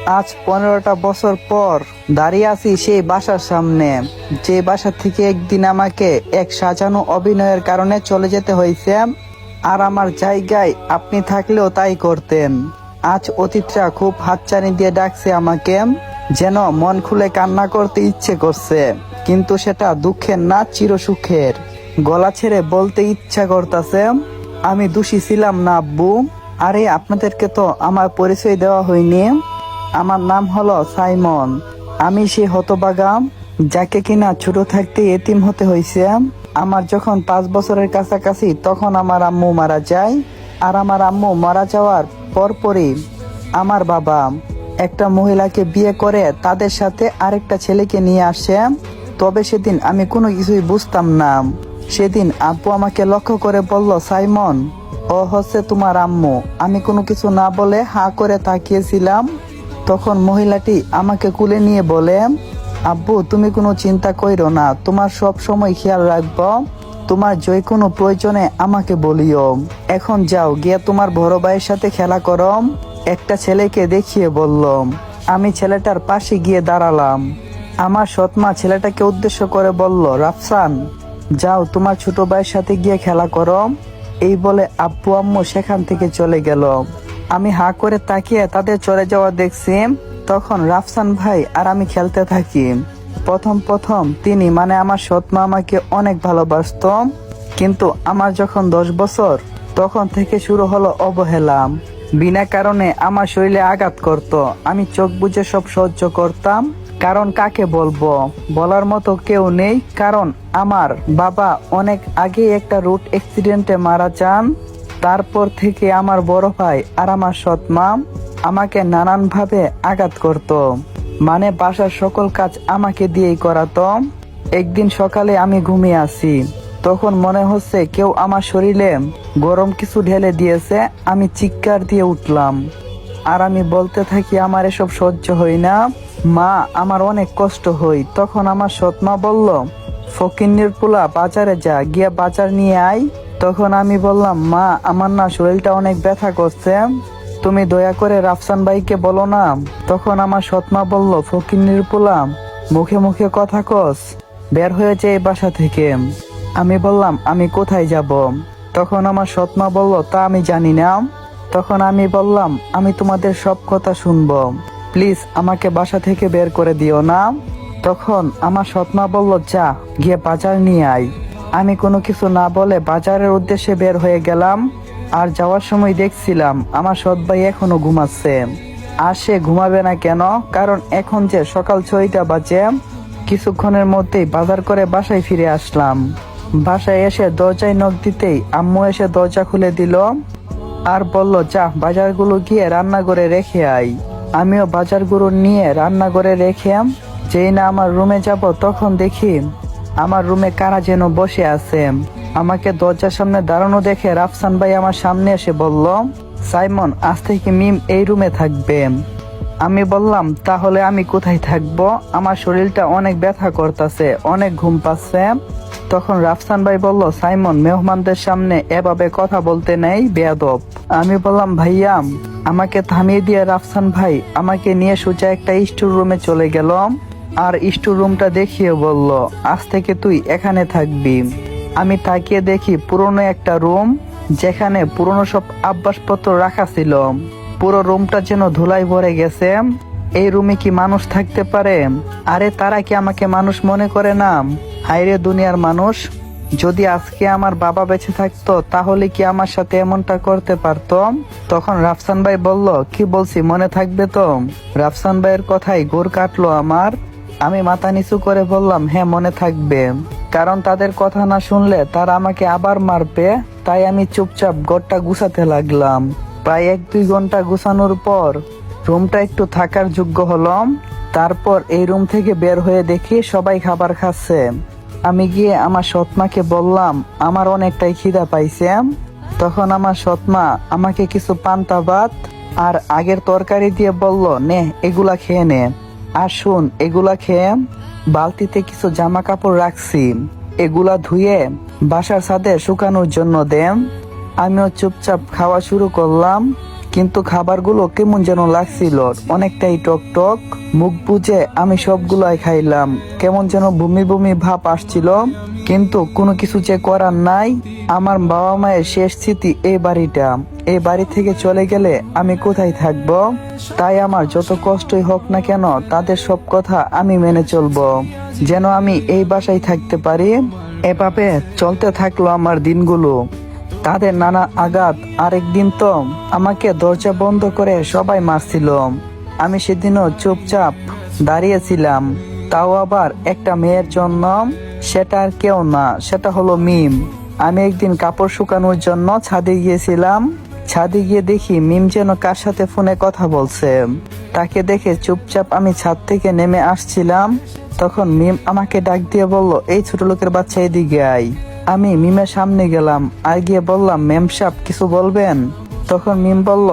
আজ 15টা বছর পর দাঁড়িয়ে আছি সেই বাসার সামনে, যে বাসা থেকে একদিন আমাকে এক সাজানো অভিনয়ের কারণে চলে যেতে হয়েছে। আর আমার জায়গায় আপনি থাকলেও তাই করতেন। আজ অতিথিরা খুব হাতছানি দিয়ে ডাকছে আমাকে, যেন মন খুলে কান্না করতে ইচ্ছে করছে, কিন্তু সেটা দুঃখের না, চিরসুখের। গলা ছেড়ে বলতে ইচ্ছা করতেছে, আমি দোষী ছিলাম না আব্বু। আরে আপনাদেরকে তো আমার পরিচয় দেওয়া হয়নি। আমার নাম হলো সাইমন। আমি সেই হতভাগা যাকে কিনা ছোট থাকতে এতিম হতে হয়েছে। আমার যখন 5 বছরের কাছাকাছি তখন আমার আম্মু মারা যায়। আর আমার আম্মু মারা যাওয়ার পরপরই আমার বাবা একটা মহিলাকে বিয়ে করে তাদের সাথে আরেকটা ছেলেকে নিয়ে আসে। তবে সেদিন আমি কোনো কিছুই বুঝতাম না। সেদিন আব্বু আমাকে লক্ষ্য করে বলল, সাইমন, ও হচ্ছে তোমার আম্মু। আমি কোনো কিছু না বলে হাঁ করে তাকিয়েছিলাম। তখন মহিলাটি আমাকে কুলে নিয়ে বলে, আব্বু, তুমি কোনো চিন্তা কইরো না, তোমার সব সময় খেয়াল রাখবো। তোমার যে কোনো প্রয়োজনে আমাকে বলিও। এখন যাও, গিয়ে তোমার বড় ভাইয়ের সাথে খেলা করো। একটা ছেলেকে দেখিয়ে বলল। আমি ছেলেটার পাশে গিয়ে দাঁড়ালাম। আমার সৎমা ছেলেটাকে উদ্দেশ্য করে বলল, রাফসান, যাও তোমার ছোট ভাইয়ের সাথে গিয়ে খেলা করো। এই বলে আব্বু আম্মু সেখান থেকে চলে গেল। আমি হাঁ করে তাকিয়ে তাদের চলে যাওয়া দেখছি। তখন রাফসান ভাই আর আমি খেলতে থাকি। প্রথম তিনি মানে আমার সৎমা আমাকে অনেক ভালোবাসত, কিন্তু আমার যখন 10 বছর তখন থেকে শুরু হলো অবহেলা। বিনা কারণে আমার শরীরে আঘাত করত। আমি চোখ বুজে সব সহ্য করতাম, কারণ কাকে বলবো, বলার মতো কেউ নেই। কারণ আমার বাবা অনেক আগে একটা রোড অ্যাক্সিডেন্টে মারা যান। তারপর থেকে আমার বড় ভাই আর আমার সৎমা আমাকে নানান ভাবে আঘাত করত, মানে বাসার সকল কাজ আমাকে দিয়েই করাতো। একদিন সকালে আমি ঘুমিয়ে আছি, তখন মনে হচ্ছে কেউ আমার শরীরে গরম কিছু ঢেলে দিয়েছে। আমি চিৎকার দিয়ে উঠলাম, আর আমি বলতে থাকি, আমার এসব সহ্য হয় না মা, আমার অনেক কষ্ট হয়। তখন আমার সৎমা বলল, ফকিন্নির পোলা, বাজারে যা, গিয়ে বাজার নিয়ে আয়। তখন আমি বললাম, মা, আমার না শরীরটা অনেক ব্যথা করছে, তুমি দয়া করে রাফসান ভাইকে বলো না। তখন আমার সৎমা বলল, ফকিন্নির পোলা, মুখে মুখে কথা কস, বের হয়েছে এই বাসা থেকে। আমি বললাম, আমি কোথায় যাব? তখন আমার সৎমা বলল, তা আমি জানি না। তখন আমি বললাম, আমি তোমাদের সব কথা শুনবো, প্লিজ আমাকে বাসা থেকে বের করে দিও না। তখন আমার সৎমা বলল, যা, গিয়ে বাজার নিয়ে আয়। আমি কোনো কিছু না বলে বাজারের উদ্দেশ্যে বের হয়ে গেলাম। আর যাওয়ার সময় দেখছিলাম আমার সৎ ভাই এখনো ঘুমাচ্ছে। আর সে ঘুমাবে না কেন, কারণ এখন যে সকাল 6টা বাজে। কিছুক্ষণের মধ্যেই বাজার করে বাসায় ফিরে আসলাম। বাসায় এসে দরজায় নখ দিতেই আম্মু এসে দরজা খুলে দিল আর বলল, যা, বাজারগুলো গিয়ে রান্নাঘরে রেখে আয়। আমিও বাজারগুলো নিয়ে রান্নাঘরে রেখে যেই না আমার রুমে যাব, তখন দেখি আমার রুমে কারা যেন বসে আছে। আমাকে দরজার সামনে দাঁড়ানো দেখে রাফসান ভাই আমার সামনে এসে বলল, সাইমন, আজ থেকে মিম এই রুমে থাকবে। আমি বললাম, তাহলে আমি কোথায় থাকবো? আমার শরীরটা অনেক ব্যথা করতেছে, অনেক ঘুম পাচ্ছে। তখন রাফসান ভাই বলল, সাইমন, মেহমানদের সামনে এভাবে কথা বলতে নেই, বেয়াদব। আমি বললাম, ভাইয়া। আমাকে থামিয়ে দিয়ে রাফসান ভাই আমাকে নিয়ে সোজা একটা স্টোর রুমে চলে গেল আর স্টোর রুমটা দেখিয়ে বলল, আজ থেকে তুই এখানে থাকবি। আমি তাকিয়ে দেখি পুরনো একটা রুম, যেখানে পুরনো সব আব্বাসপত্র রাখা ছিল। পুরো রুমটা যেন ধুলাই ভরে গেছে। এই রুমে কি মানুষ থাকতে পারে? আরে তারা কি আমাকে মানুষ মনে করে না? হায়রে দুনিয়ার মানুষ, যদি আজকে আমার বাবা বেঁচে থাকতো তাহলে কি আমার সাথে এমনটা করতে পারতো? তখন রাফসান ভাই বলল, কি বলছি মনে থাকবে তো? রাফসান ভাইয়ের কথাই ঘোর কাটলো আমার। আমি মাথা নিচু করে বললাম, হ্যাঁ, মনে থাকবে, কারণ তাদের কথা না শুনলে তারা আমাকে আবার মারবে। তাই আমি চুপচাপ ঘরটা গুছাতে লাগলাম। প্রায় 1-2 ঘন্টা গুছানোর পর রুমটা একটু থাকার যোগ্য হলো। তারপর এই রুম থেকে বের হয়ে দেখি সবাই খাবার খাচ্ছে। আমি গিয়ে আমার সৎমাকে বললাম, আমার অনেকটাই খিদা পাইছে। তখন আমার সৎমা আমাকে কিছু পান্তা ভাত আর আগের তরকারি দিয়ে বলল, নে, এগুলা খেয়ে নে। আর শুন, এগুলা খেয়ে বালতিতে কিছু জামা কাপড় রাখছি, এগুলা ধুয়ে বাসার ছাদে শুকানোর জন্য দেন। আমিও চুপচাপ খাওয়া শুরু করলাম। কিন্তু খাবারগুলো কেমন যেন লাগছিল, অনেকটাই টক টক। মুখ বুজে আমি সবগুলাই খাইলাম। কেমন যেন বমি বমি ভাব আসছিল, কিন্তু কোনো কিছু যে করার নাই। আমার বাবা মায়ের শেষ স্মৃতি এই বাড়িটা। এই বাড়ি থেকে চলে গেলে আমি কোথায় থাকবো? তাই আমার যত কষ্টই হোক না কেন, তাদের সব কথা আমি মেনে চলবো, যেন আমি এই বাসায় থাকতে পারি। এভাবে চলতে থাকলো আমার দিনগুলো। তাদের নানা আঘাত। আরেকদিন তো আমাকে দরজা বন্ধ করে সবাই মারছিল। আমি সেদিনও চুপচাপ দাঁড়িয়েছিলাম, তাও আবার একটা মেয়ের জন্য। সেটা আর কেউ না, সেটা হলো মিম। আমি একদিন কাপড় শুকানোর জন্য ছাদে গিয়েছিলাম। ছাদে গিয়ে দেখি মিম যেন কার সাথে ফোনে কথা বলছে। তাকে দেখে চুপচাপ আমি ছাদ থেকে নেমে আসছিলাম। তখন মিম আমাকে ডাক দিয়ে বলল, এই ছোট লোকের বাচ্চা, এদিকে আয়। আমি মিমের সামনে গেলাম আর গিয়ে বললাম, মেম সাহেব কিছু বলবেন? তখন মিম বলল,